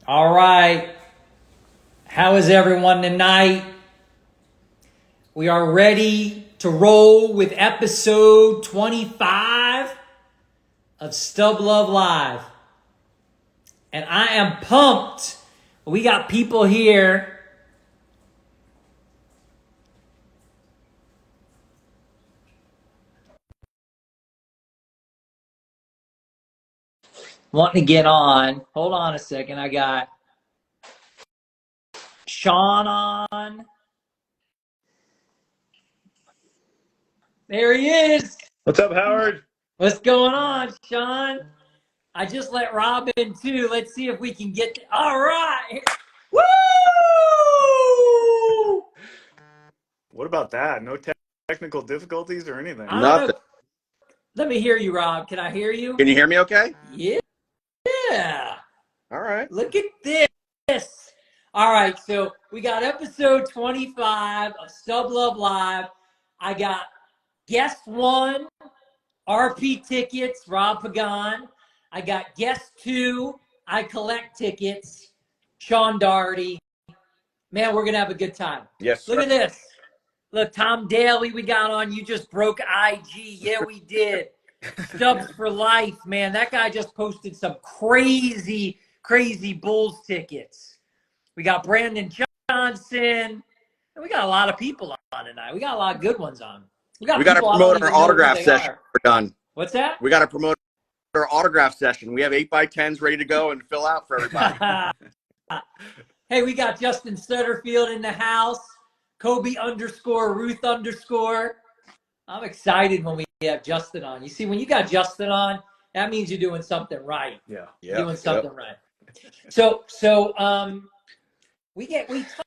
All right. How is everyone tonight? We are ready to roll with episode 25 of Stub Luv Live. And I am pumped. We got people here wanting to get on. Hold on a second. I got Shaun on. There he is. What's up, Howard? What's going on, Shaun? I just let Rob in too. Let's see if we can get. All right. Woo! What about that? No technical difficulties or anything? I don't Nothing. know. Let me hear you, Rob. Can I hear you? Can you hear me okay? Yeah. All right. Look at this. All right. So we got episode 25 of Stub Luv Live. I got guest one, RP Tickets, Rob Pagan. I got guest two, ICollectTickets, Shaun Daugherty. Man, we're going to have a good time. Yes, sir. Look at this. Look, Tom Daly, we got on. You just broke IG. Yeah, we did. Stubs for life, man. That guy just posted some crazy, crazy Bulls tickets. We got Brandon Johnson. And we got a lot of people on tonight. We got a lot of good ones on. We got to promote our autograph session. We're done. What's that? We got to promote our autograph session. We have 8x10s ready to go and fill out for everybody. Hey, we got Justin Stutterfield in the house. Kobe _ Ruth _ I'm excited when we have Justin on. You see, when you got Justin on, that means you're doing something right. Yeah. You're doing something right. So we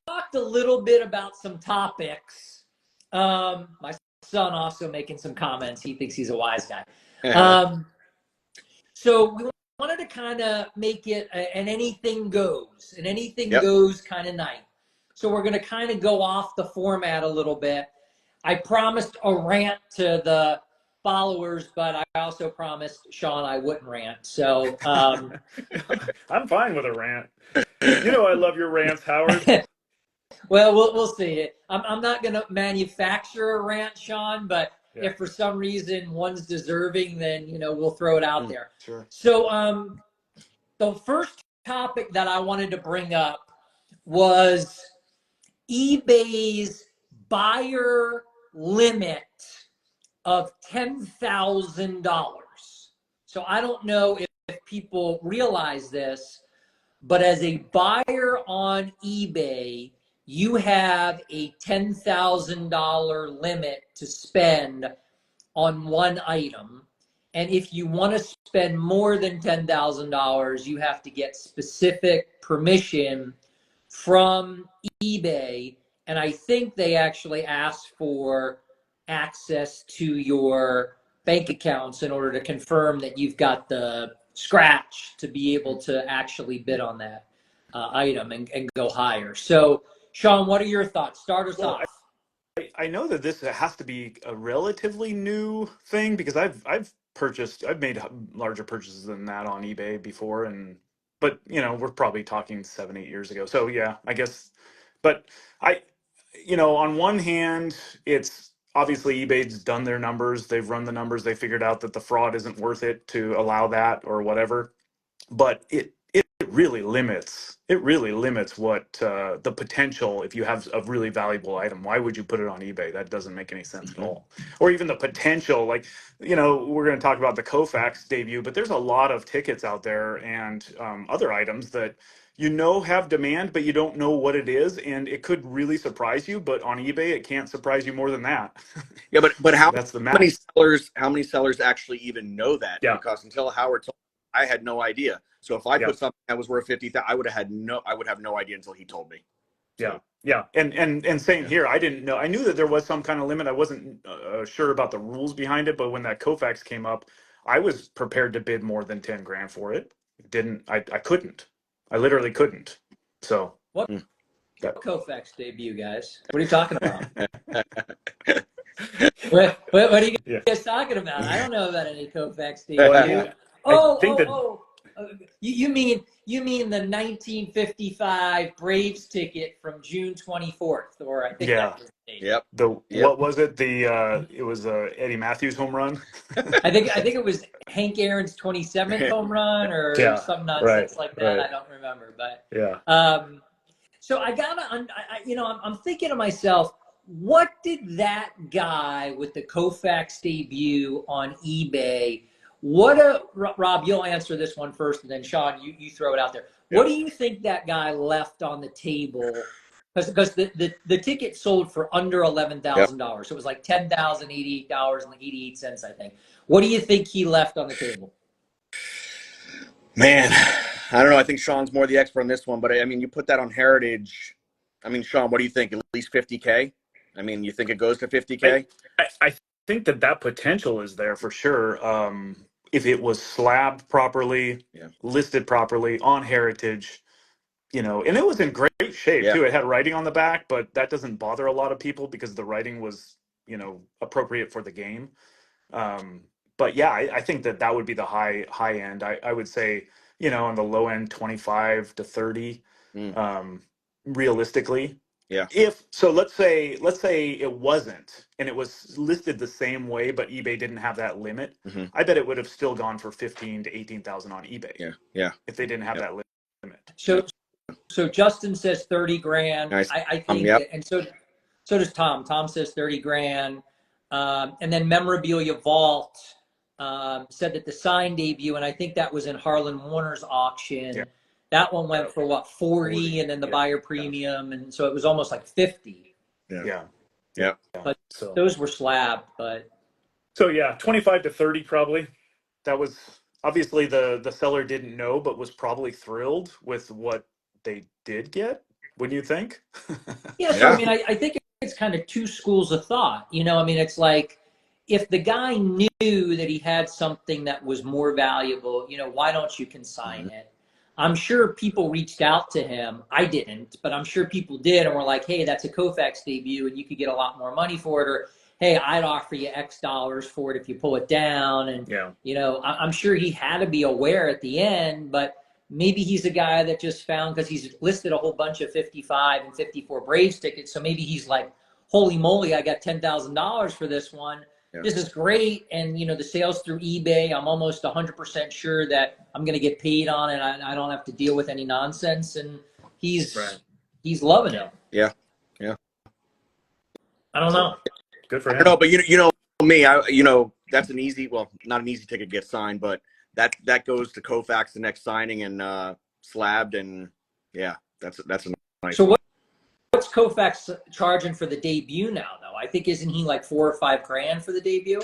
talked a little bit about some topics. My son also making some comments. He thinks he's a wise guy. So we wanted to kind of make it an anything goes kind of night. So we're going to kind of go off the format a little bit. I promised a rant to the followers, but I also promised Shaun I wouldn't rant. So I'm fine with a rant. You know I love your rants, Howard. Well, we'll see. I'm not going to manufacture a rant, Shaun, but if for some reason one's deserving, then we'll throw it out there. Sure. So the first topic that I wanted to bring up was eBay's buyer limit of $10,000. So I don't know if people realize this, but as a buyer on eBay, you have a $10,000 limit to spend on one item. And if you want to spend more than $10,000, you have to get specific permission from eBay. And I think they actually ask for access to your bank accounts in order to confirm that you've got the scratch to be able to actually bid on that item and go higher. So, Shaun, what are your thoughts? Start us off. I know that this has to be a relatively new thing because I've made larger purchases than that on eBay before, but we're probably talking 7-8 years ago. So yeah, I guess, but on one hand, it's obviously eBay's done their numbers, they've run the numbers, they figured out that the fraud isn't worth it to allow that or whatever, but it really limits what the potential. If you have a really valuable item, why would you put it on eBay? That doesn't make any sense at all. Or even the potential, like we're going to talk about the Kofax debut, but there's a lot of tickets out there and other items that have demand, but you don't know what it is, and it could really surprise you. But on eBay, it can't surprise you more than that. Yeah, but how that's the many sellers actually even know that? Yeah. Because until Howard told me, I had no idea. So if I put something that was worth $50,000, I would have no idea until he told me. So. Yeah. And same here. I didn't know. I knew that there was some kind of limit. I wasn't sure about the rules behind it. But when that Kofax came up, I was prepared to bid more than 10 grand for it. I couldn't. I literally couldn't. So what Kofax debut, guys? What are you talking about? what are you guys talking about? I don't know about any Kofax debut. You mean the 1955 Braves ticket from June 24th, or I think Yeah. that was the date. Yep. What was it? It was Eddie Matthews home run. I think it was Hank Aaron's 27th home run or some nonsense like that. Right. I don't remember, but Yeah. so I'm thinking to myself, what did that guy with the Kofax debut on eBay? Rob, you'll answer this one first, and then Shaun, you throw it out there. What do you think that guy left on the table? Because the ticket sold for under $11,000, so it was like $10,088.88, I think. What do you think he left on the table? Man, I don't know. I think Shaun's more the expert on this one, but I mean, you put that on Heritage. I mean, Shaun, what do you think? At least 50K? I mean, you think it goes to 50K? I think that potential is there for sure. If it was slabbed properly, listed properly on Heritage, and it was in great shape too. It had writing on the back, but that doesn't bother a lot of people because the writing was, appropriate for the game. But yeah, I think that would be the high end. I would say, on the low end, 25 to 30, realistically. Yeah. Let's say it wasn't, and it was listed the same way, but eBay didn't have that limit. I bet it would have still gone for 15 to 18,000 on eBay. Yeah. If they didn't have that limit. So Justin says 30 grand. Nice. I think, and so does Tom. Tom says 30 grand. And then Memorabilia Vault said that the sign debut, and I think that was in Harlan Warner's auction. Yeah. That one went for what, 40, and then the buyer premium, and so it was almost like 50. Yeah. But those were slabbed, but 25 to 30 probably. That was obviously the seller didn't know, but was probably thrilled with what they did get. Wouldn't you think? So I mean, I think it's kind of two schools of thought. I mean, it's like, if the guy knew that he had something that was more valuable, why don't you consign it? I'm sure people reached out to him. I didn't, but I'm sure people did and were like, hey, that's a Kofax debut and you could get a lot more money for it. Or, hey, I'd offer you X dollars for it if you pull it down. And, I'm sure he had to be aware at the end, but maybe he's a guy that just found, because he's listed a whole bunch of 55 and 54 Braves tickets. So maybe he's like, holy moly, I got $10,000 for this one. This is great. And, the sales through eBay, I'm almost 100% sure that I'm going to get paid on it. I don't have to deal with any nonsense. And he's loving it. Yeah. I don't know. Good for him. I don't know, but me, that's an easy, well, not an easy ticket to get signed, but that goes to Kofax the next signing and slabbed, and that's a nice. So what's Kofax charging for the debut now, though? I think, isn't he like $4 or $5 grand for the debut?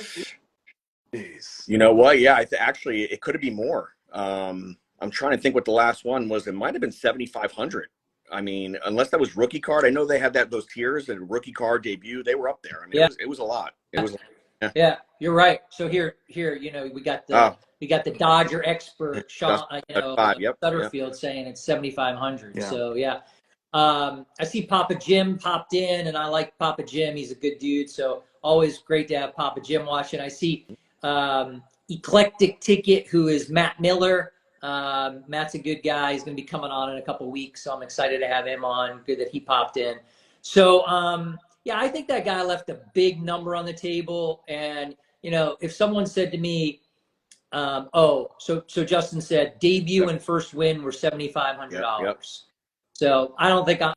Jeez. You know what? Yeah, actually it could be more. I'm trying to think what the last one was. It might have been 7,500. I mean, unless that was rookie card. I know they had those tiers, the rookie card debut. They were up there. I mean, it was a lot. It was. Yeah, you're right. So here, we got the Dodger expert Shaun, Stutterfield saying it's 7,500. So I see Papa Jim popped in, and I like Papa Jim. He's a good dude. So always great to have Papa Jim watching. I see Eclectic Ticket, who is Matt Miller. Matt's a good guy. He's going to be coming on in a couple weeks, so I'm excited to have him on. Good that he popped in. So I think that guy left a big number on the table. And if someone said to me, so Justin said debut and first win were $7,500. So I don't think I'm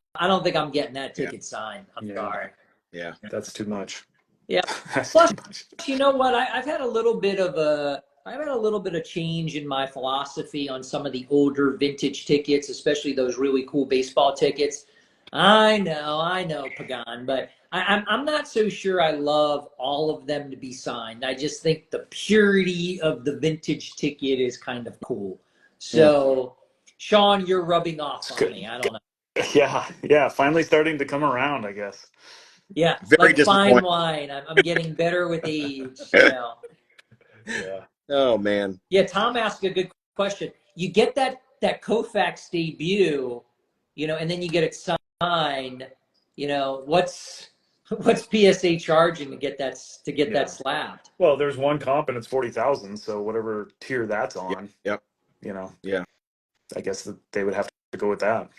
getting that ticket signed. I'm sorry. Yeah, that's too much. Yeah. Plus, you know what? I've had a little bit of change in my philosophy on some of the older vintage tickets, especially those really cool baseball tickets. I know, Pagan, but I'm not so sure I love all of them to be signed. I just think the purity of the vintage ticket is kind of cool. So, Shaun, you're rubbing off on me. I don't know. Yeah. Finally starting to come around, I guess. Yeah, very like fine wine. I'm getting better with age. Yeah. Oh man. Yeah, Tom asked a good question. You get that Kofax debut, and then you get it signed. What's PSA charging to get that slabbed? Well, there's one comp and it's 40,000. So whatever tier that's on. Yep. you know, Yeah. I guess that they would have to go with that.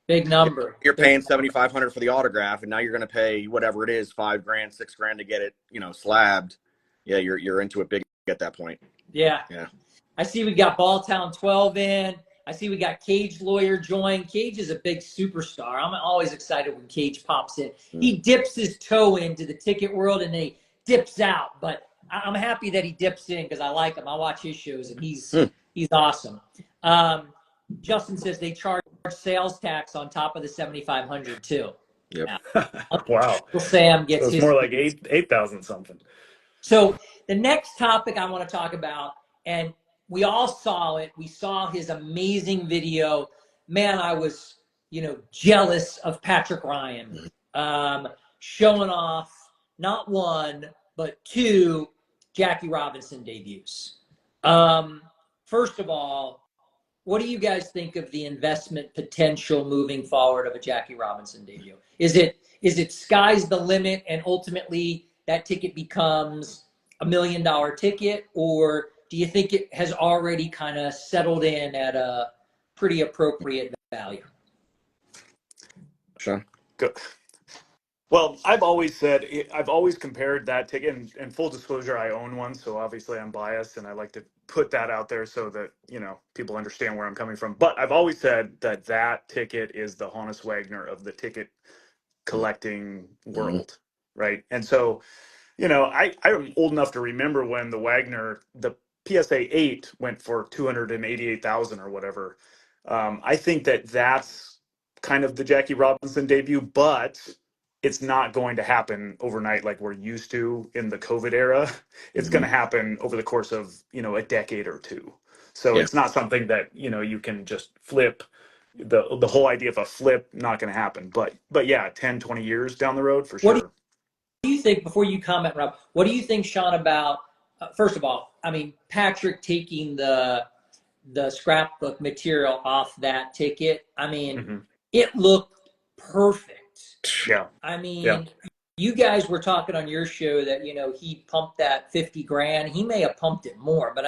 Big number. You're Big paying $7,500 for the autograph, and now you're going to pay whatever it is, $5 grand, $6 grand to get it, slabbed. Yeah, you're into it big at that point. Yeah. Yeah. I see we got Balltown 12 in. I see we got Cage Lawyer join. Cage is a big superstar. I'm always excited when Cage pops in. He dips his toe into the ticket world and then he dips out. But I'm happy that he dips in because I like him. I watch his shows and he's awesome. Justin says they charge sales tax on top of the $7,500 too. Yep. Wow. Uncle Sam gets So it's his more like piece. 8,000 something. So the next topic I want to talk about, and we all saw it. We saw his amazing video. Man, I was, jealous of Patrick Ryan showing off not one, but two Jackie Robinson debuts. First of all, what do you guys think of the investment potential moving forward of a Jackie Robinson debut? Is it sky's the limit and ultimately that ticket becomes $1 million ticket, or do you think it has already kind of settled in at a pretty appropriate value? Shaun? Go. Well, I've always compared that ticket, and full disclosure, I own one, so obviously I'm biased, and I like to put that out there so that, people understand where I'm coming from. But I've always said that ticket is the Honus Wagner of the ticket collecting world, right? And so, I'm old enough to remember when the PSA 8 went for 288,000 or whatever. I think that's kind of the Jackie Robinson debut, but it's not going to happen overnight like we're used to in the COVID era. It's going to happen over the course of, a decade or two. So Yeah. it's not something that, you can just flip. The whole idea of a flip, not going to happen. But yeah, 10, 20 years down the road for What sure. do you think, before you comment, Rob, what do you think, Shaun, about, first of all, Patrick taking the scrapbook material off that ticket? It looked perfect. Yeah. Yeah. You guys were talking on your show that, he pumped that 50 grand. He may have pumped it more, but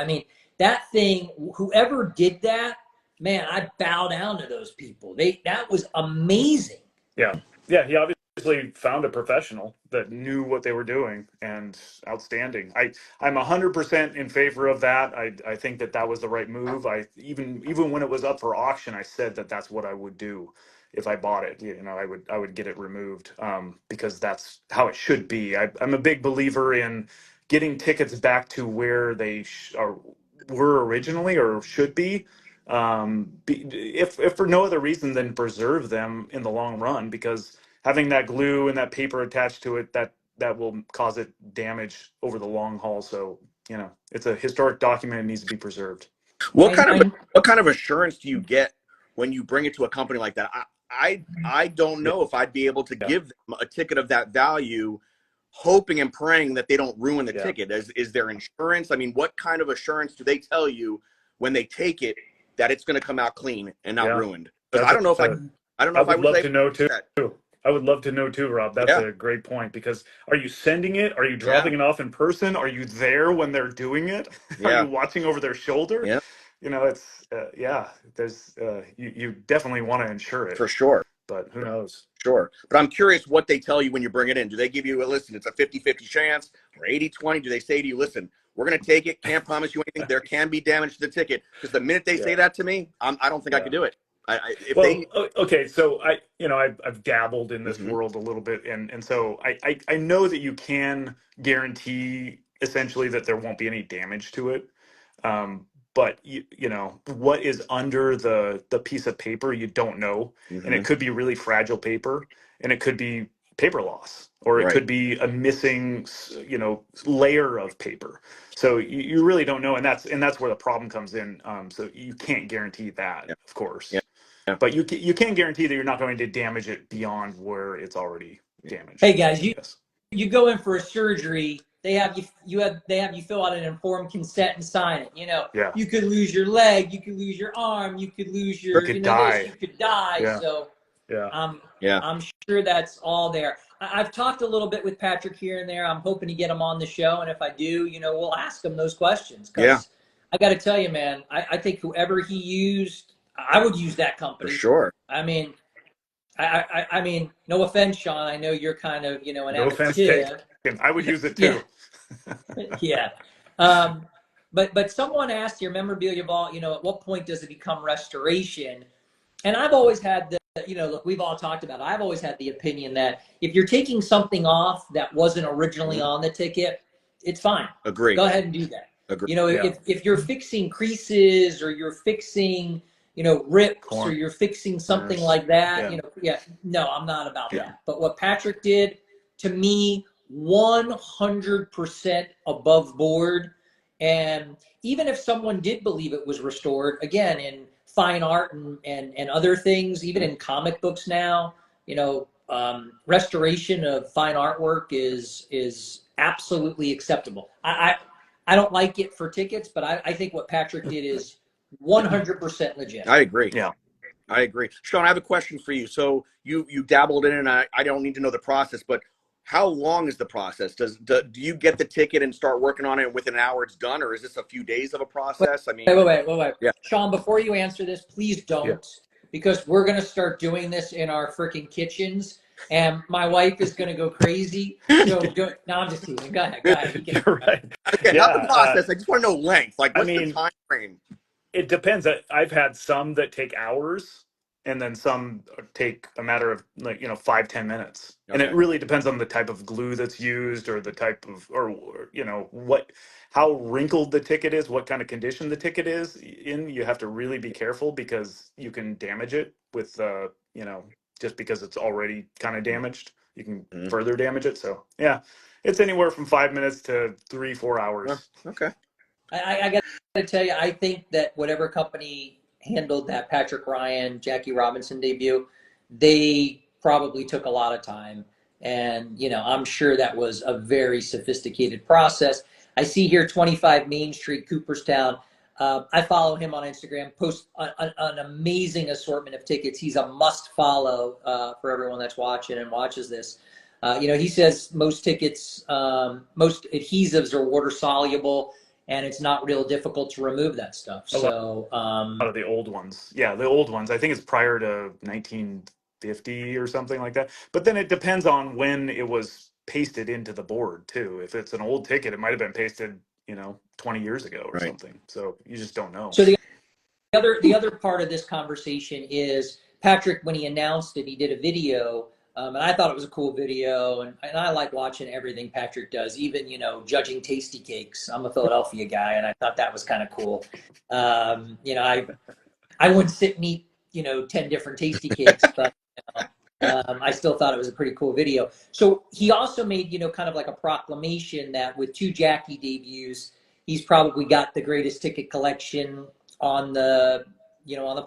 that thing, whoever did that, man, I bow down to those people. That was amazing. Yeah. Yeah. He obviously found a professional that knew what they were doing, and outstanding. I'm 100% in favor of that. I think that was the right move. Even when it was up for auction, I said that's what I would do if I bought it. I would get it removed, because that's how it should be. I'm a big believer in getting tickets back to where they were originally or should be. If for no other reason than preserve them in the long run, because having that glue and that paper attached to it, that will cause it damage over the long haul. So it's a historic document. It needs to be preserved. What kind of assurance do you get when you bring it to a company like that? I don't know if I'd be able to give them a ticket of that value, hoping and praying that they don't ruin the ticket. Is there insurance? What kind of assurance do they tell you when they take it that it's going to come out clean and not ruined? Because I don't know if I would love to know too. That. I would love to know too, Rob. That's a great point, because are you sending it? Are you dropping it off in person? Are you there when they're doing it? Are you watching over their shoulder? Yeah. It's there's you definitely want to insure it For sure. But who knows? Sure. But I'm curious what they tell you when you bring it in. Do they give you listen, it's a 50-50 chance or 80-20? Do they say to you, listen, we're going to take it, can't promise you anything. There can be damage to the ticket. Because the minute they say that to me, I don't think I could do it. Okay, so I've dabbled in this world a little bit, and so I know that you can guarantee essentially that there won't be any damage to it, but what is under the piece of paper, you don't know, and it could be really fragile paper, and it could be paper loss, or it could be a missing layer of paper. So you really don't know, and that's where the problem comes in. So you can't guarantee that, of course. Yeah. But you can guarantee that you're not going to damage it beyond where it's already damaged. Hey guys, you go in for a surgery, they have you fill out an informed consent and sign it. You could lose your leg, you could lose your arm, you could lose your you could die. You could die. Yeah. So yeah. I'm sure that's all there. I've talked a little bit with Patrick here and there. I'm hoping to get him on the show, and if I do, we'll ask him those questions, because I got to tell you, man, I think whoever he used, I would use that For company. sure. I mean, I mean, no offense, Shaun. I know you're kind of, an No offense taken. amateur. I would use it Yeah, too. yeah. But someone asked your memorabilia vault, at what point does it become restoration? And I've always had look, we've all talked about it. I've always had the opinion that if you're taking something off that wasn't originally on the ticket, it's fine. Agree. Go ahead and do that. Agree. Yeah. If you're fixing creases or you're fixing, rips or you're fixing something like that, no, I'm not about that. But what Patrick did, to me, 100% above board. And even if someone did believe it was restored, again, in fine art and other things, even in comic books now, restoration of fine artwork is absolutely acceptable. I don't like it for tickets, but I think what Patrick did is 100% legit. I agree. Yeah. I agree. Shaun, I have a question for you. So you dabbled in it, and I don't need to know the process, but how long is the process? Do you get the ticket and start working on it, and within an hour it's done, or is this a few days of a process? I mean, wait. Yeah. Shaun, before you answer this, please don't, because we're going to start doing this in our freaking kitchens, and my wife is going to go crazy. So no, I'm just teasing. Go ahead. You can. Right. Okay, not the process. I just want to know length. Like, what's the time frame? It depends. I've had some that take hours, and then some take a matter of 5-10 minutes. And it Okay. really depends on the type of glue that's used, or the type of, or how wrinkled the ticket is, what kind of condition the ticket is in. You have to really be careful, because you can damage it with, just because it's already kind of damaged, you can further damage it. So yeah, it's anywhere from 5 minutes to 3-4 hours. Okay. I got to tell you, I think that whatever company handled that Patrick Ryan, Jackie Robinson debut, they probably took a lot of time. And, I'm sure that was a very sophisticated process. I see here 25 Main Street, Cooperstown. I follow him on Instagram, posts an amazing assortment of tickets. He's a must follow for everyone that's watching and watches this. He says most tickets, most adhesives are water soluble, and it's not real difficult to remove that stuff. So A lot of the old ones. Yeah, the old ones. I think it's prior to 1950 or something like that. But then it depends on when it was pasted into the board too. If it's an old ticket, it might have been pasted, 20 years ago or something. So you just don't know. So the other part of this conversation is Patrick, when he announced it, he did a video. And I thought it was a cool video, and I like watching everything Patrick does, even, judging tasty cakes. I'm a Philadelphia guy, and I thought that was kind of cool. I wouldn't sit and eat, 10 different tasty cakes, but I still thought it was a pretty cool video. So he also made, kind of like a proclamation that with 2 Jackie debuts, he's probably got the greatest ticket collection on the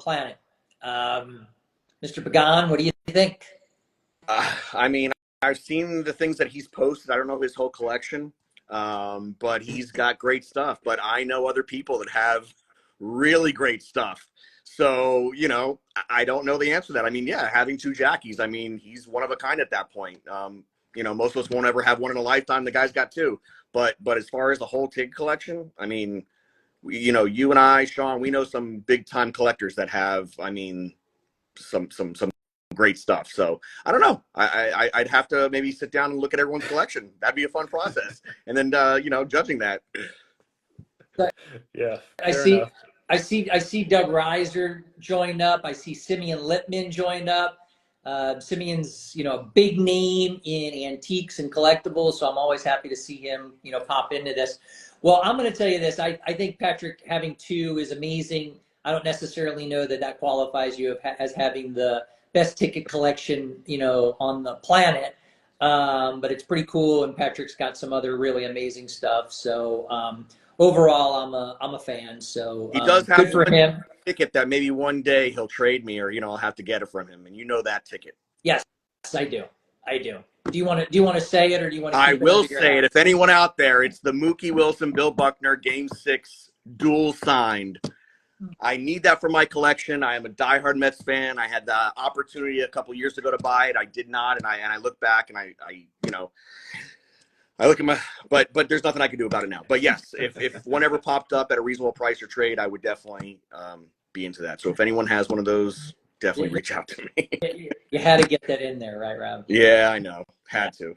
planet. Mr. Pagan, what do you think? I mean, I've seen the things that he's posted. I don't know his whole collection, but he's got great stuff. But I know other people that have really great stuff. So, I don't know the answer to that. I mean, yeah, having 2 Jackies, I mean, he's one of a kind at that point. Most of us won't ever have one in a lifetime. The guy's got 2. But as far as the whole ticket collection, I mean, you and I, Shaun, we know some big time collectors that have, I mean, some great stuff. So I don't know. I'd have to maybe sit down and look at everyone's collection. That'd be a fun process. And then judging that. Yeah. I see Doug Reiser joined up. I see Simeon Lippman joined up. Simeon's, a big name in antiques and collectibles, so I'm always happy to see him, pop into this. Well, I'm going to tell you this. I think Patrick having 2 is amazing. I don't necessarily know that qualifies you as having the best ticket collection, on the planet. But it's pretty cool, and Patrick's got some other really amazing stuff. So overall, I'm a fan. So he does have good for him. Ticket that maybe one day he'll trade me, or I'll have to get it from him, and that ticket. Yes, I do. Do you want to say it, or do you want to? I will say it. If anyone out there, it's the Mookie Wilson, Bill Buckner Game 6 dual signed. I need that for my collection. I am a diehard Mets fan. I had the opportunity a couple years ago to buy it. I did not, and I look back and I I look at my, but there's nothing I can do about it now. But yes, if one ever popped up at a reasonable price or trade, I would definitely be into that. So if anyone has one of those, definitely reach out to me. You had to get that in there, right, Rob? Yeah, I know. Had to.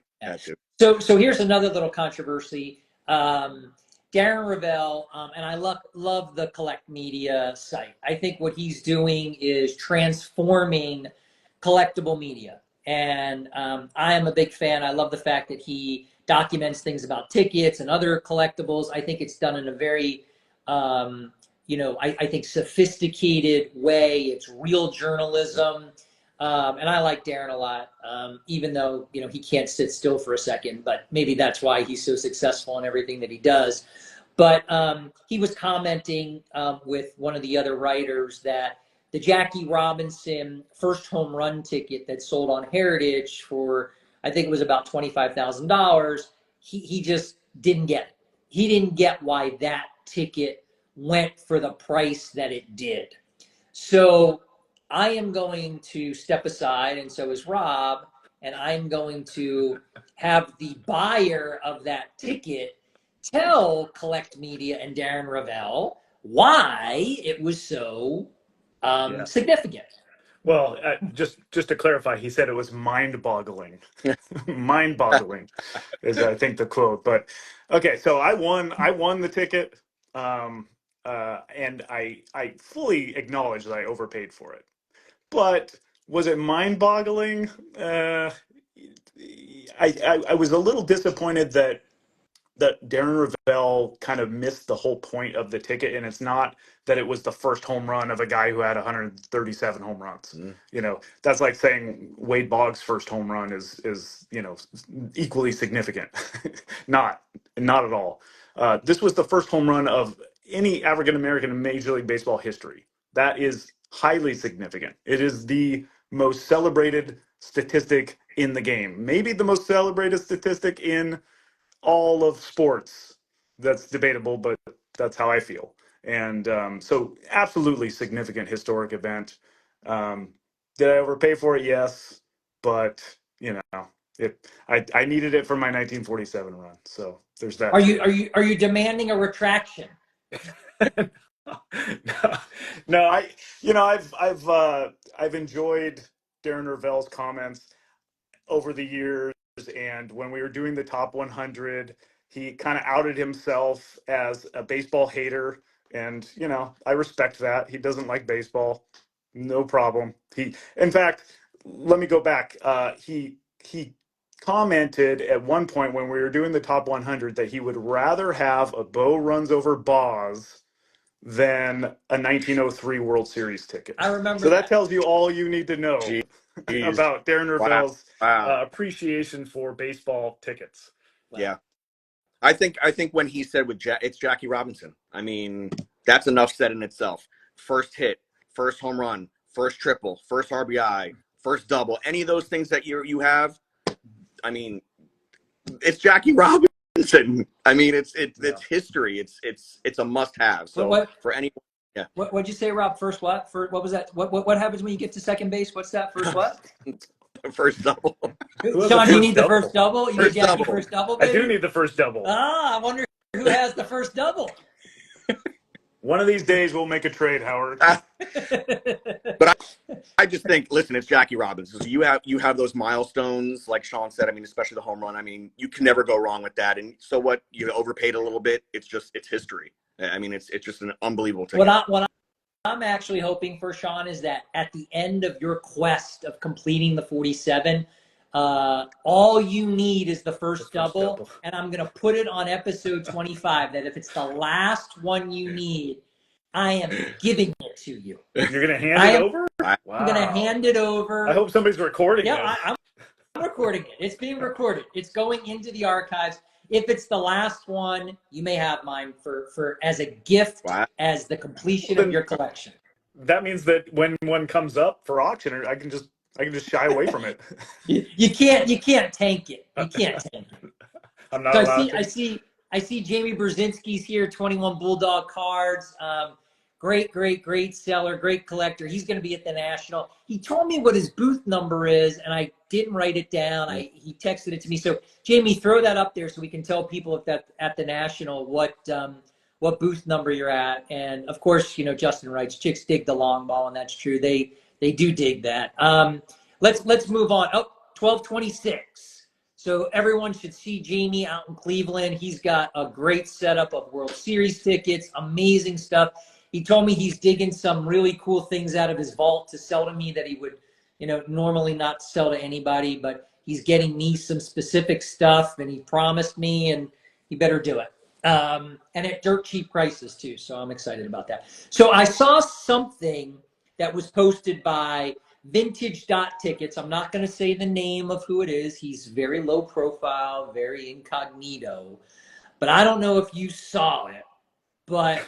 So here's another little controversy. Darren Ravel, and I love the Collect Media site. I think what he's doing is transforming collectible media. And I am a big fan. I love the fact that he documents things about tickets and other collectibles. I think it's done in a very, I think sophisticated way. It's real journalism. And I like Darren a lot, even though, he can't sit still for a second, but maybe that's why he's so successful in everything that he does. But he was commenting with one of the other writers that the Jackie Robinson first home run ticket that sold on Heritage for, I think it was about $25,000, he just didn't get it. He didn't get why that ticket went for the price that it did. So I am going to step aside, and so is Rob, and I'm going to have the buyer of that ticket tell Collect Media and Darren Ravel why it was so significant. Well, just to clarify, he said it was mind-boggling. Mind-boggling is, I think, the quote. But okay, so I won the ticket, and I fully acknowledge that I overpaid for it. But was it mind-boggling? I was a little disappointed that Darren Ravel kind of missed the whole point of the ticket, and it's not that it was the first home run of a guy who had 137 home runs. That's like saying Wade Boggs' first home run is equally significant. not at all. This was the first home run of any African American in Major League Baseball history. That is highly significant. It is the most celebrated statistic in the game, maybe the most celebrated statistic in all of sports. That's debatable, but that's how I feel. And so absolutely significant historic event. Did I overpay for it? Yes, but I needed it for my 1947 run. So there's that. Are you demanding a retraction? No, I've enjoyed Darren Ravel's comments over the years, and when we were doing the top 100, he kind of outed himself as a baseball hater, and I respect that. He doesn't like baseball, no problem. In fact, let me go back. He commented at one point when we were doing the top 100 that he would rather have a Bo Runs Over Boz than a 1903 World Series ticket. I remember So that tells you all you need to know Jeez. about Darren Ravel's Wow. appreciation for baseball tickets. Wow. Yeah. I think when he said it's Jackie Robinson, I mean, that's enough said in itself. First hit, first home run, first triple, first RBI, first double, any of those things that you have, I mean, it's Jackie Robinson. I mean, it's history. It's a must have. So for anyone, yeah. What'd you say, Rob? First what? What was that? What happens when you get to second base? What's that? First what? First double. Sean, you need the first double? You need Jackie first double, baby? I do need the first double. I wonder who has the first double. One of these days we'll make a trade, Howard. But I just think, listen, it's Jackie Robinson. So you have those milestones, like Shaun said. I mean, especially the home run. I mean, you can never go wrong with that. And so what? You overpaid a little bit. It's history. I mean, it's just an unbelievable ticket. What I'm actually hoping for, Shaun, is that at the end of your quest of completing the 47, all you need is the first double, and I'm going to put it on episode 25 that if it's the last one you need, I am giving it to you. You're going to hand it over? I'm going to hand it over. I hope somebody's recording it. Yeah, I'm recording it. It's being recorded. It's going into the archives. If it's the last one, you may have mine for as a gift, as the completion of your collection. That means that when one comes up for auction, I can just shy away from it. You can't tank it. You can't tank it. I'm not allowed to. I see Jamie Brzezinski's here, 21 Bulldog cards. great seller, great collector. He's going to be at the National. He told me what his booth number is, and I didn't write it down. He texted it to me. So Jamie, throw that up there so we can tell people if that at the National what booth number you're at. And of course, you know, Justin writes, chicks dig the long ball, and that's true. They do dig that. Let's move on. Oh, 1226. So everyone should see Jamie out in Cleveland. He's got a great setup of World Series tickets, amazing stuff. He told me he's digging some really cool things out of his vault to sell to me that he would, you know, normally not sell to anybody, but he's getting me some specific stuff, and he promised me, and he better do it. And at dirt cheap prices too, so I'm excited about that. So I saw something that was posted by Vintage.Tickets. I'm not going to say the name of who it is. He's very low profile, very incognito. But I don't know if you saw it, but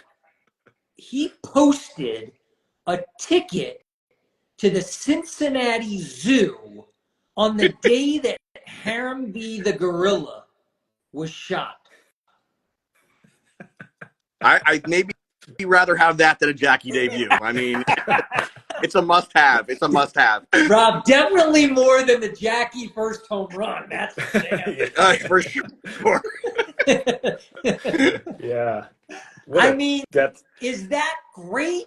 he posted a ticket to the Cincinnati Zoo on the day that Harambee the gorilla was shot. I maybe rather have that than a Jackie debut. I mean, it's a must-have. It's a must-have. Rob, definitely more than the Jackie first home run. That's for damn. For sure. Yeah. I mean, is that great,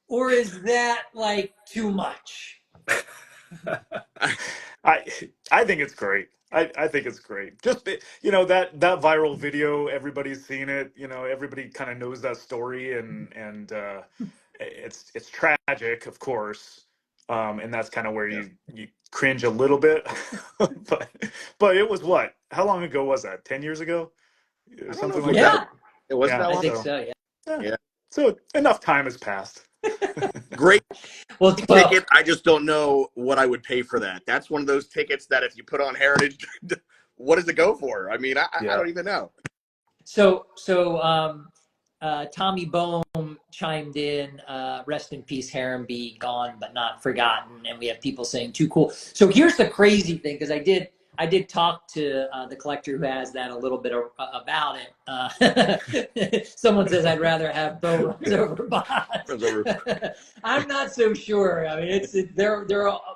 or is that like too much? I think it's great. I think it's great. Just, you know, that viral video, everybody's seen it. You know, everybody kind of knows that story, and it's tragic, of course. And that's kind of where you cringe a little bit. but it was what? How long ago was that? 10 years ago? Something like that. It wasn't that long. I think so. Yeah. So enough time has passed. Great well, ticket. I just don't know what I would pay for that. That's one of those tickets that if you put on Heritage, what does it go for? I mean, I don't even know. So Tommy Bohm chimed in, rest in peace, Harambee, gone but not forgotten. And we have people saying too cool. So here's the crazy thing, because I did talk to the collector who has that a little bit about it. Someone says I'd rather have Bo runs over Bonds. I'm not so sure. I mean, they're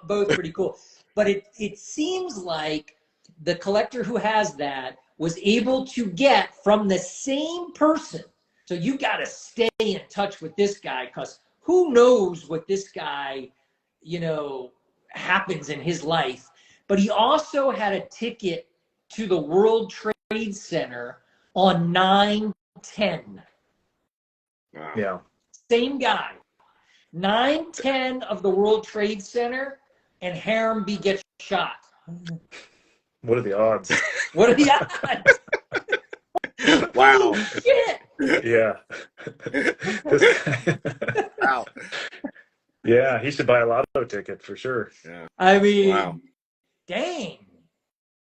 both pretty cool, but it seems like the collector who has that was able to get from the same person. So you got to stay in touch with this guy, because who knows what this guy, you know, happens in his life. But he also had a ticket to the World Trade Center on 9/10. Wow. Yeah. Same guy. 9/10 of the World Trade Center, and Harambee gets shot. What are the odds? What are the odds? Wow. Shit. Yeah. Wow. Yeah, he should buy a lotto ticket for sure. Yeah. I mean, wow. Dang.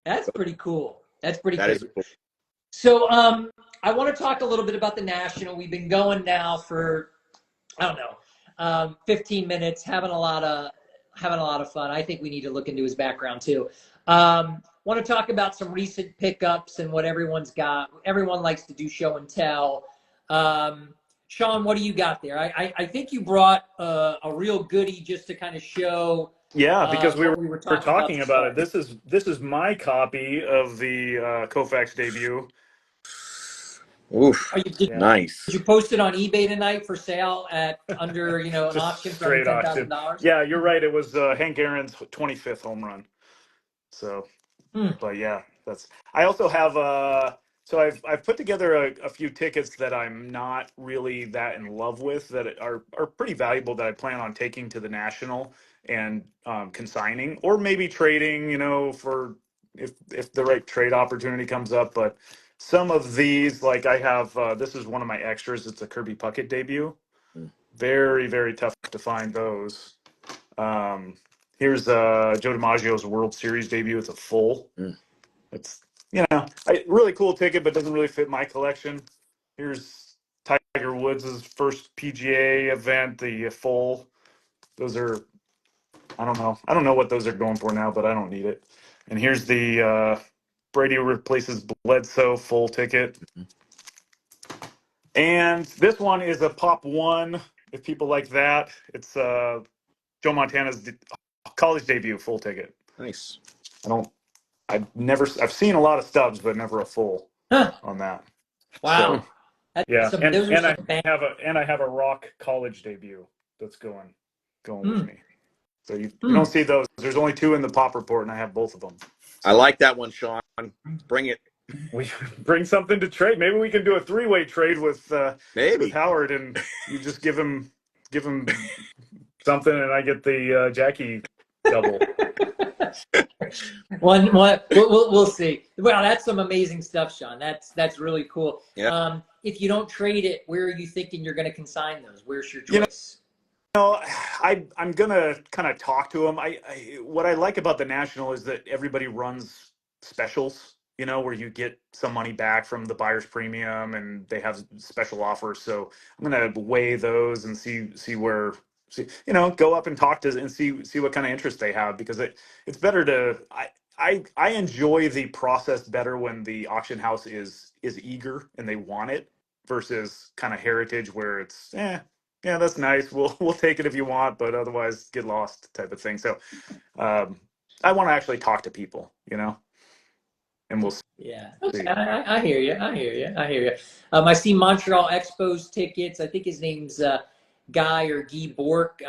That's pretty cool. That's pretty cool. That is cool. So I want to talk a little bit about the National. We've been going now for, I don't know, 15 minutes, having a lot of fun. I think we need to look into his background too. Want to talk about some recent pickups and what everyone's got. Everyone likes to do show and tell. Shaun, what do you got there? I think you brought a real goodie just to kind of show. Yeah, because we were talking about it. This is my copy of the Kofax debut. Oof. Nice. Did you post it on eBay tonight for sale at under, you know, an auction for $10,000? Yeah, you're right. It was Hank Aaron's 25th home run. So, but yeah, I also have so I've put together a few tickets that I'm not really that in love with, that are pretty valuable, that I plan on taking to the National and consigning, or maybe trading, you know, for if the right trade opportunity comes up. But some of these, like I have, this is one of my extras. It's a Kirby Puckett debut. Very, very tough to find those. Here's Joe DiMaggio's World Series debut. It's a full. It's, you know, really cool ticket, but doesn't really fit my collection. Here's Tiger Woods' first PGA event, the full. Those are, I don't know what those are going for now, but I don't need it. And here's the Brady replaces Bledsoe full ticket. And this one is a Pop 1 if people like that, it's Joe Montana's college debut full ticket. Nice. I've seen a lot of stubs, but never a full on that. Wow. So, yeah, Those are some I have a rock college debut that's going with me. So you don't see those. There's only 2 in the pop report, and I have both of them. So, I like that one, Shaun. Bring it. We bring something to trade. Maybe we can do a 3-way trade with Howard, and you just give him something, and I get the Jackie double. We'll see. Wow, that's some amazing stuff, Shaun. That's really cool. Yeah. If you don't trade it, where are you thinking you're going to consign those? Where's your choice? I'm gonna kind of talk to him. What I like about the National is that everybody runs specials, where you get some money back from the buyer's premium, and they have special offers. So I'm gonna weigh those and see where, go up and talk to and see what kind of interest they have, because it's better to. I enjoy the process better when the auction house is eager and they want it, versus kind of Heritage where it's yeah, that's nice. We'll take it if you want, but otherwise get lost type of thing. So I want to actually talk to people, and we'll see. Yeah. Okay. I hear you. I hear you. I see Montreal Expos tickets. I think his name's Guy or Guy Bork.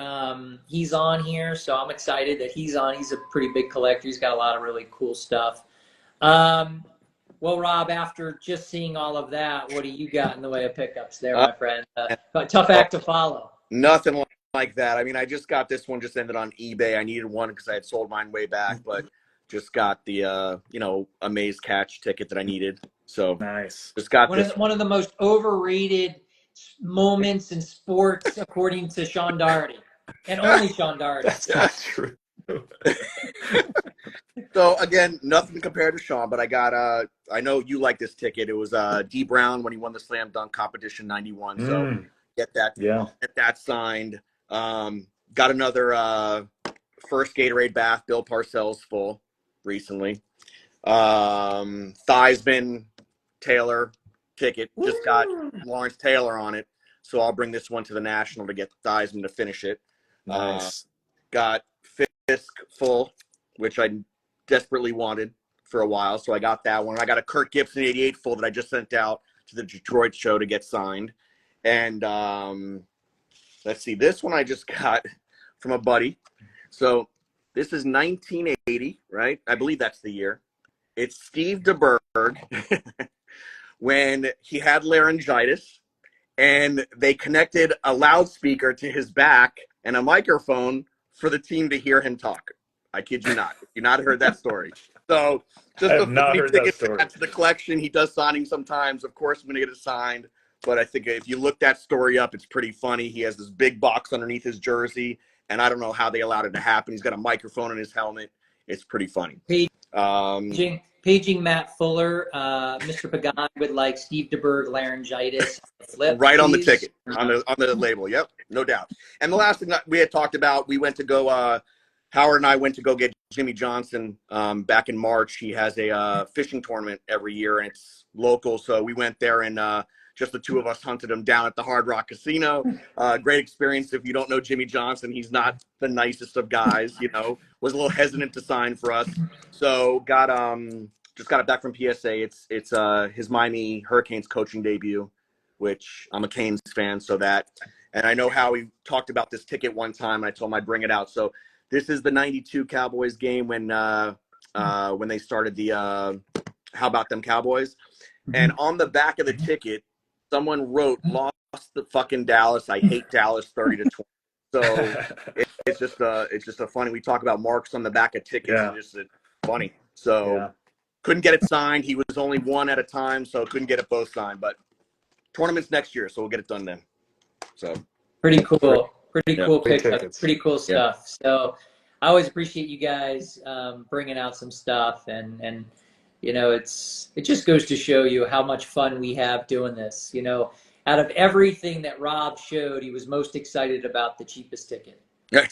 He's on here, so I'm excited that he's on. He's a pretty big collector. He's got a lot of really cool stuff. Well, Rob, after just seeing all of that, what do you got in the way of pickups there, my friend? Tough act to follow. Nothing like that. I mean, I just got this one, just ended on eBay. I needed one because I had sold mine way back, but just got the Amaze Catch ticket that I needed. So nice. Just got one of the most overrated moments in sports, according to Shaun Daugherty, and only Shaun Daugherty. That's not true. So again, nothing compared to Shaun, but I got I know you like this ticket. It was D Brown when he won the slam dunk competition 91. So get that signed. Got another first Gatorade bath, Bill Parcells full recently. Theismann Taylor ticket, just got Lawrence Taylor on it. So I'll bring this one to the National to get Theismann to finish it. Nice. Got Fisk full, which I desperately wanted for a while, so I got that one. I got a Kirk Gibson 88 full that I just sent out to the Detroit show to get signed. And let's see, this one I just got from a buddy. So this is 1980, right? I believe that's the year. It's Steve DeBerg when he had laryngitis, and they connected a loudspeaker to his back and a microphone for the team to hear him talk. I kid you not. You not heard that story. So just a funny ticket to add to the collection. He does signing sometimes. Of course, I'm going to get it signed. But I think if you look that story up, it's pretty funny. He has this big box underneath his jersey, and I don't know how they allowed it to happen. He's got a microphone in his helmet. It's pretty funny. Paging Matt Fuller, Mr. Pagan would like Steve DeBerg laryngitis. Flip, right on the ticket, on the label. Yep, no doubt. And the last thing that we had talked about, we went to go. Howard and I went to go get Jimmy Johnson back in March. He has a fishing tournament every year, and it's local. So we went there, and just the two of us hunted him down at the Hard Rock Casino. Great experience. If you don't know Jimmy Johnson, he's not the nicest of guys. Was a little hesitant to sign for us. So just got it back from PSA. It's his Miami Hurricanes coaching debut, which I'm a Canes fan. And I know how he talked about this ticket one time, and I told him I'd bring it out. So this is the 92 Cowboys game when they started the How About Them Cowboys. And on the back of the ticket, someone wrote, "Lost the fucking Dallas. I hate Dallas 30-20." So it's just a funny. We talk about marks on the back of tickets, and it's funny. So couldn't get it signed. He was only one at a time, so couldn't get it both signed. But tournament's next year, so we'll get it done then. So pretty cool. Pretty cool pickup. Tickets. Pretty cool stuff. So I always appreciate you guys bringing out some stuff, and it just goes to show you how much fun we have doing this. Out of everything that Rob showed, he was most excited about the cheapest ticket.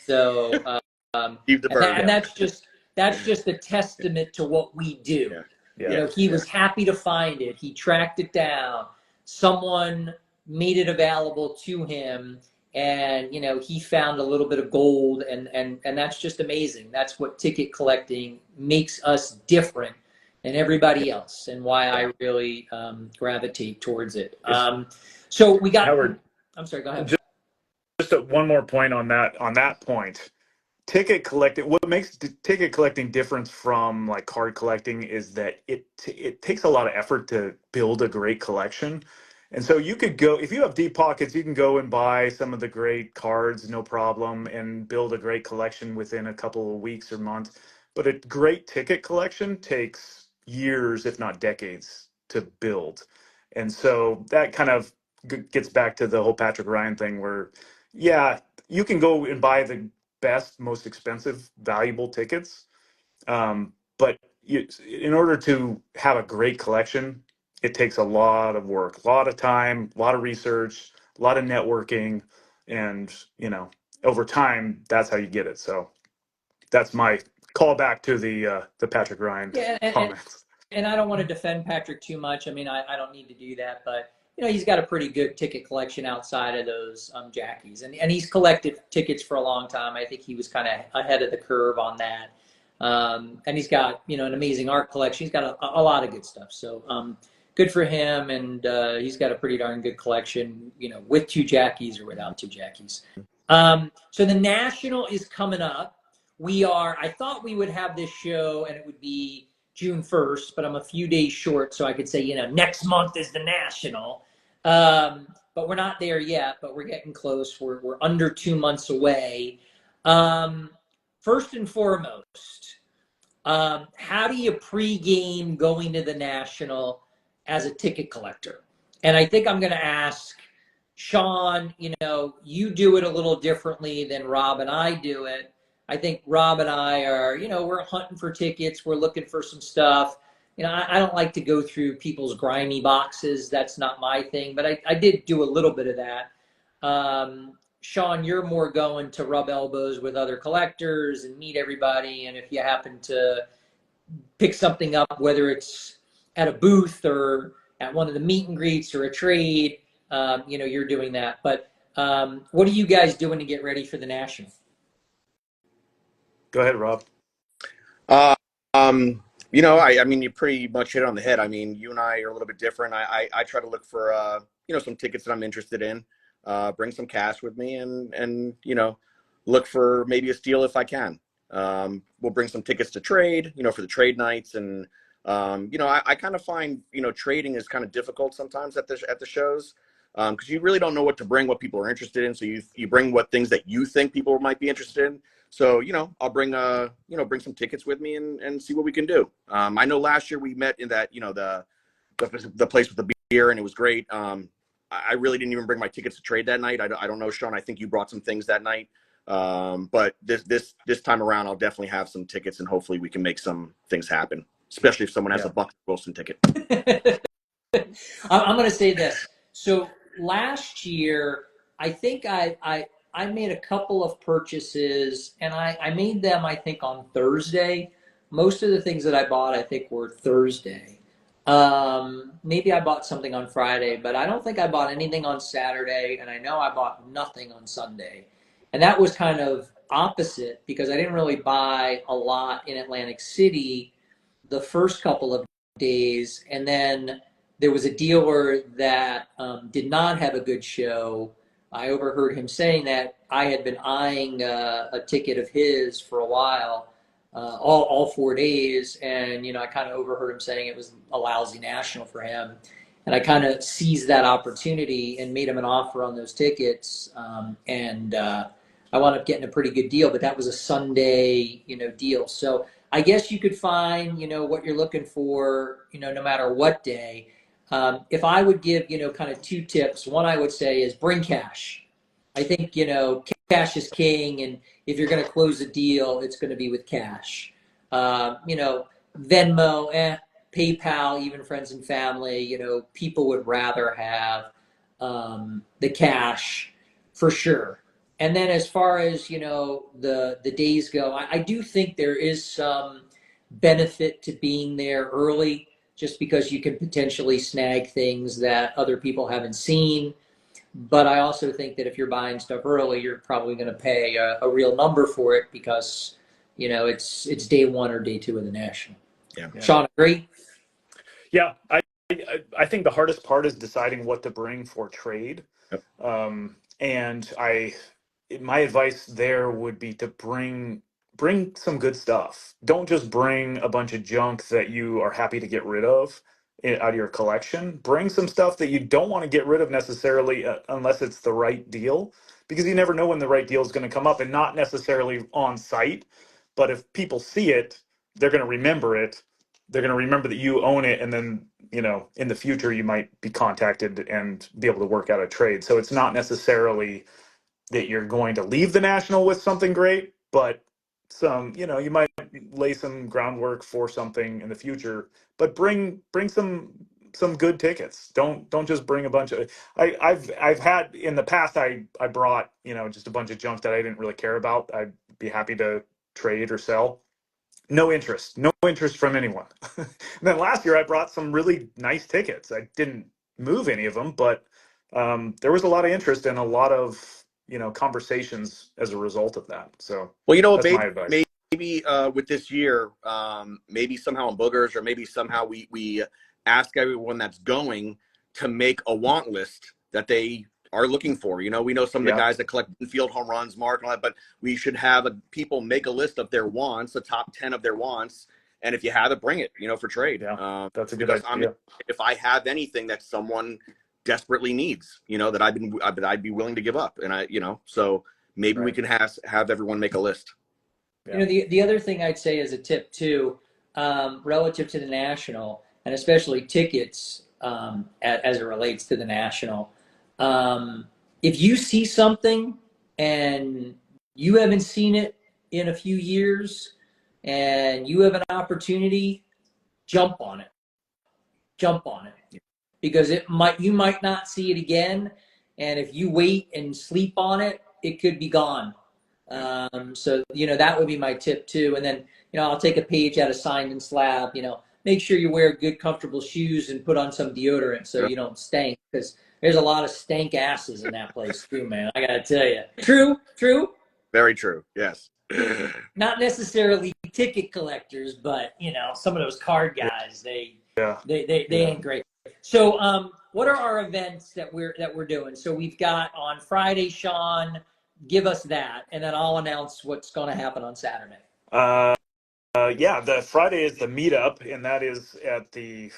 So and that's just a testament to what we do. He was happy to find it. He tracked it down. Someone made it available to him, and he found a little bit of gold, and that's just amazing. That's what ticket collecting makes us different than everybody else, and why I really gravitate towards it. So we got Howard, I'm sorry, go ahead. just one more point on that point. Ticket collecting, what makes ticket collecting different from like card collecting is that it takes a lot of effort to build a great collection. And so you could go, if you have deep pockets, you can go and buy some of the great cards, no problem, and build a great collection within a couple of weeks or months. But a great ticket collection takes years, if not decades, to build. And so that kind of gets back to the whole Patrick Ryan thing where, yeah, you can go and buy the best, most expensive, valuable tickets. But in order to have a great collection, it takes a lot of work, a lot of time, a lot of research, a lot of networking, and over time, that's how you get it. So that's my call back to the Patrick Ryan Yeah, comments. and I don't want to defend Patrick too much. I mean, I don't need to do that, but he's got a pretty good ticket collection outside of those jackies, and he's collected tickets for a long time. I think he was kind of ahead of the curve on that. And he's got an amazing art collection. He's got a lot of good stuff. So good for him, and he's got a pretty darn good collection. With two jackies or without two jackies. So the National is coming up. I thought we would have this show and it would be June 1st, but I'm a few days short, so I could say, next month is the National. But we're not there yet, but we're getting close. We're under 2 months away. First and foremost, how do you pregame going to the National as a ticket collector? And I think I'm going to ask Shaun, you do it a little differently than Rob and I do it. I think Rob and I are, we're hunting for tickets. We're looking for some stuff. I don't like to go through people's grimy boxes. That's not my thing, but I did do a little bit of that. Shaun, you're more going to rub elbows with other collectors and meet everybody. And if you happen to pick something up, whether it's at a booth or at one of the meet and greets or a trade, you're doing that. But what are you guys doing to get ready for the National? Go ahead, Rob. I mean, you pretty much hit it on the head. I mean, you and I are a little bit different. I try to look for, some tickets that I'm interested in, bring some cash with me and look for maybe a steal if I can. We'll bring some tickets to trade, for the trade nights. And, I kind of find, trading is kind of difficult sometimes at the shows. Because you really don't know what to bring, what people are interested in. So you bring what things that you think people might be interested in. So, I'll bring bring some tickets with me and see what we can do. I know last year we met in that, the place with the beer, and it was great. I really didn't even bring my tickets to trade that night. I don't know, Shaun, I think you brought some things that night. But this time around, I'll definitely have some tickets, and hopefully we can make some things happen, especially if someone has a Buck Wilson ticket. I'm going to say this. So last year, I think I made a couple of purchases, and I made them, I think, on Thursday. Most of the things that I bought, I think, were Thursday. Maybe I bought something on Friday, but I don't think I bought anything on Saturday, and I know I bought nothing on Sunday. And that was kind of opposite because I didn't really buy a lot in Atlantic City the first couple of days, and then there was a dealer that did not have a good show. I overheard him saying that I had been eyeing a ticket of his for a while, all 4 days, and I kind of overheard him saying it was a lousy National for him, and I kind of seized that opportunity and made him an offer on those tickets, and I wound up getting a pretty good deal. But that was a Sunday, deal. So I guess you could find, what you're looking for, no matter what day. If I would give, kind of two tips, one I would say is bring cash. I think, cash is king, and if you're going to close a deal, it's going to be with cash. Venmo, PayPal, even friends and family, people would rather have the cash for sure. And then as far as, the days go, I do think there is some benefit to being there early, just because you can potentially snag things that other people haven't seen. But I also think that if you're buying stuff early, you're probably going to pay a real number for it because, it's day one or day two of the national. Yeah. Shaun, agree? Yeah, I think the hardest part is deciding what to bring for trade. Yep. And my advice there would be to bring some good stuff. Don't just bring a bunch of junk that you are happy to get rid of out of your collection. Bring some stuff that you don't want to get rid of necessarily unless it's the right deal, because you never know when the right deal is going to come up, and not necessarily on site. But if people see it, they're going to remember it. They're going to remember that you own it, and then in the future you might be contacted and be able to work out a trade. So it's not necessarily that you're going to leave the national with something great, but you might lay some groundwork for something in the future. But bring some good tickets. Don't just bring a bunch of. I've had in the past. I brought just a bunch of junk that I didn't really care about. I'd be happy to trade or sell. No interest from anyone. And then last year I brought some really nice tickets. I didn't move any of them, but there was a lot of interest and a lot of conversations as a result of that. So Well, that's my advice. maybe with this year, maybe somehow in Boogers, or maybe somehow we ask everyone that's going to make a want list that they are looking for. We know some of the guys that collect field home runs, Mark, and all that, but we should have people make a list of their wants, the top 10 of their wants. And if you have it, bring it, for trade. Yeah, that's a good idea. If I have anything that someone desperately needs, that I'd be willing to give up. And so maybe we can have everyone make a list. Yeah. The other thing I'd say as a tip too, relative to the national, and especially tickets, as it relates to the national, if you see something and you haven't seen it in a few years and you have an opportunity, jump on it. Because you might not see it again. And if you wait and sleep on it, it could be gone. So, that would be my tip too. And then, I'll take a page out of Signed and Slab, make sure you wear good, comfortable shoes and put on some deodorant so you don't stink, because there's a lot of stank asses in that place too, man. I got to tell you. True? Very true. Yes. Not necessarily ticket collectors, but, some of those card guys, they ain't great. So, what are our events that we're doing? So we've got on Friday, Shaun, give us that, and then I'll announce what's going to happen on Saturday. The Friday is the meetup, and that is at the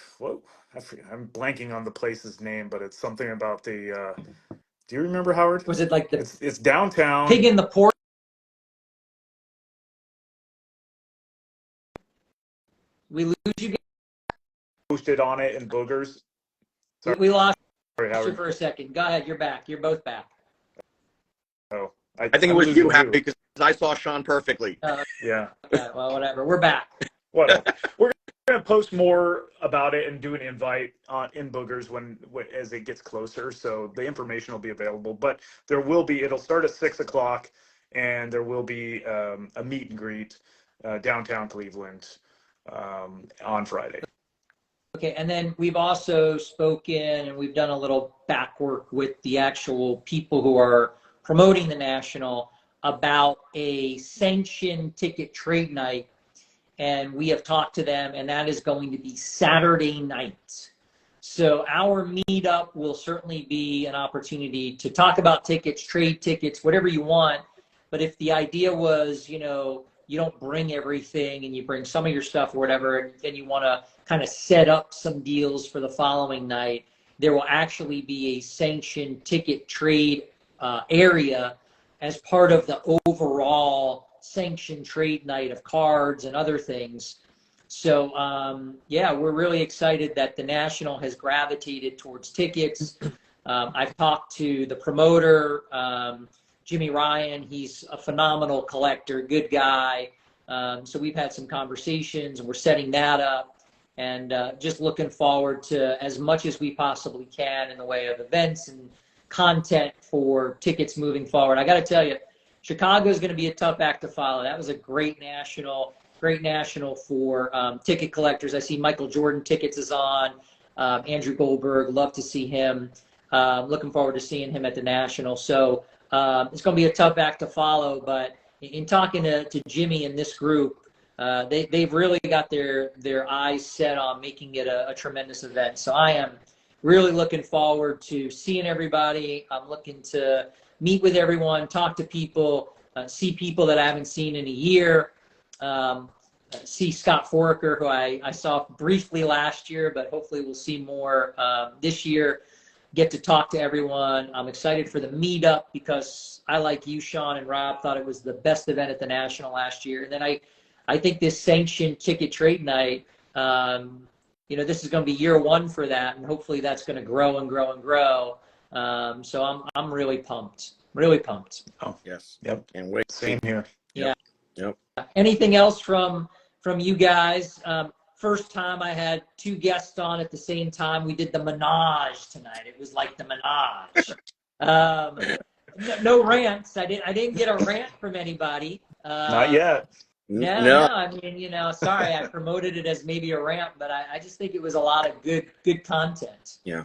I'm blanking on the place's name, but it's something about the. Do you remember, Howard? Was it like It's downtown. Pig in the Port? We lose you. Posted on it in Boogers. Sorry. We lost Howard. you for a second. Go ahead. You're back. You're both back. Oh, I think it was you, Happy, because I saw Shaun perfectly. Yeah. Okay, well, whatever. We're back. Whatever. We're going to post more about it and do an invite in Boogers as it gets closer. So the information will be available. But it'll start at 6:00, and there will be a meet and greet downtown Cleveland on Friday. Okay, and then we've also spoken and we've done a little back work with the actual people who are promoting the national about a sanctioned ticket trade night, and we have talked to them, and that is going to be Saturday night. So our meetup will certainly be an opportunity to talk about tickets, trade tickets, whatever you want. But if the idea was, you don't bring everything and you bring some of your stuff or whatever, and you want to kind of set up some deals for the following night, there will actually be a sanctioned ticket trade area as part of the overall sanctioned trade night of cards and other things. So, we're really excited that the National has gravitated towards tickets. I've talked to the promoter, Jimmy Ryan. He's a phenomenal collector, good guy. So we've had some conversations, and we're setting that up, and just looking forward to as much as we possibly can in the way of events and content for tickets moving forward. I got to tell you, Chicago is going to be a tough act to follow. That was a great national for ticket collectors. I see Michael Jordan tickets is on. Andrew Goldberg, love to see him. looking forward to seeing him at the National. So it's going to be a tough act to follow. But in talking to Jimmy and this group, they've really got their eyes set on making it a tremendous event. So I am really looking forward to seeing everybody. I'm looking to meet with everyone, talk to people, see people that I haven't seen in a year. See Scott Foraker, who I saw briefly last year, but hopefully we'll see more this year. Get to talk to everyone. I'm excited for the meetup because I, like you, Shaun and Rob, thought it was the best event at the National last year. And then I think this sanctioned ticket trade night, this is going to be year one for that, and hopefully that's going to grow and grow and grow. So I'm really pumped. Really pumped. Oh, yes. Yep. And wait. Same here. Yeah. Yep. Anything else from you guys? First time I had two guests on at the same time. We did the menage tonight. It was like the menage. No rants. I didn't get a rant from anybody. Not yet. No. I mean, sorry, I promoted it as maybe a rant, but I just think it was a lot of good content. Yeah.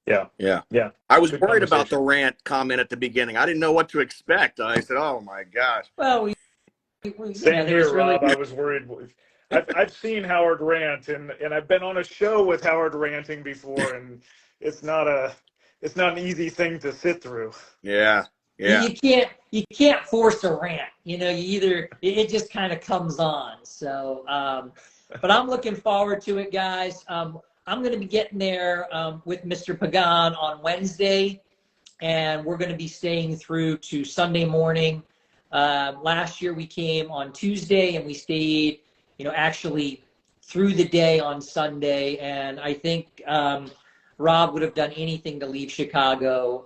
Yeah. I was Good worried about the conversation. rant comment at the beginning. I didn't know what to expect. I said, "Oh my gosh." Well, Same there was here, really Rob. I was worried. I've seen Howard rant, and I've been on a show with Howard ranting before, and it's not an easy thing to sit through. Yeah. You can't force a rant. It just kind of comes on. So, but I'm looking forward to it, guys. I'm going to be getting there with Mr. Pagan on Wednesday, and we're going to be staying through to Sunday morning. Last year we came on Tuesday, and we stayed, actually through the day on Sunday. And I think Rob would have done anything to leave Chicago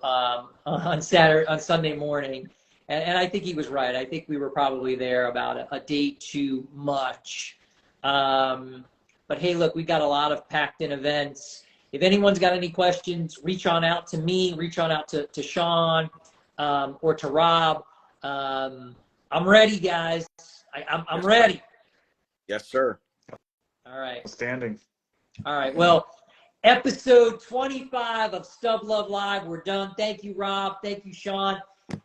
on Sunday morning. And I think he was right. I think we were probably there about a day too much. But hey, look, we got a lot of packed in events. If anyone's got any questions, reach on out to me, reach on out to Shaun or to Rob. I'm ready, guys. I'm ready. Yes, sir. All right. Standing. All right. Well, episode 25 of Stub Luv Live, we're done. Thank you, Rob. Thank you, Shaun.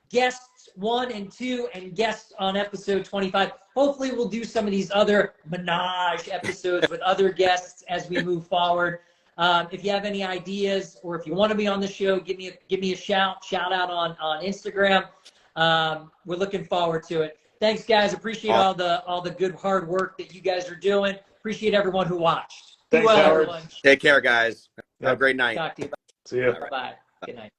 Guests 1 and 2 and guests on episode 25. Hopefully we'll do some of these other menage episodes with other guests as we move forward. If you have any ideas, or if you want to be on the show, give me a shout out on Instagram. We're looking forward to it. Thanks, guys. Appreciate all the good hard work that you guys are doing. Appreciate everyone who watched. Thanks, Howard. Everyone. Take care, guys. Yep. Have a great night. Talk to you. See ya. Bye. Good night.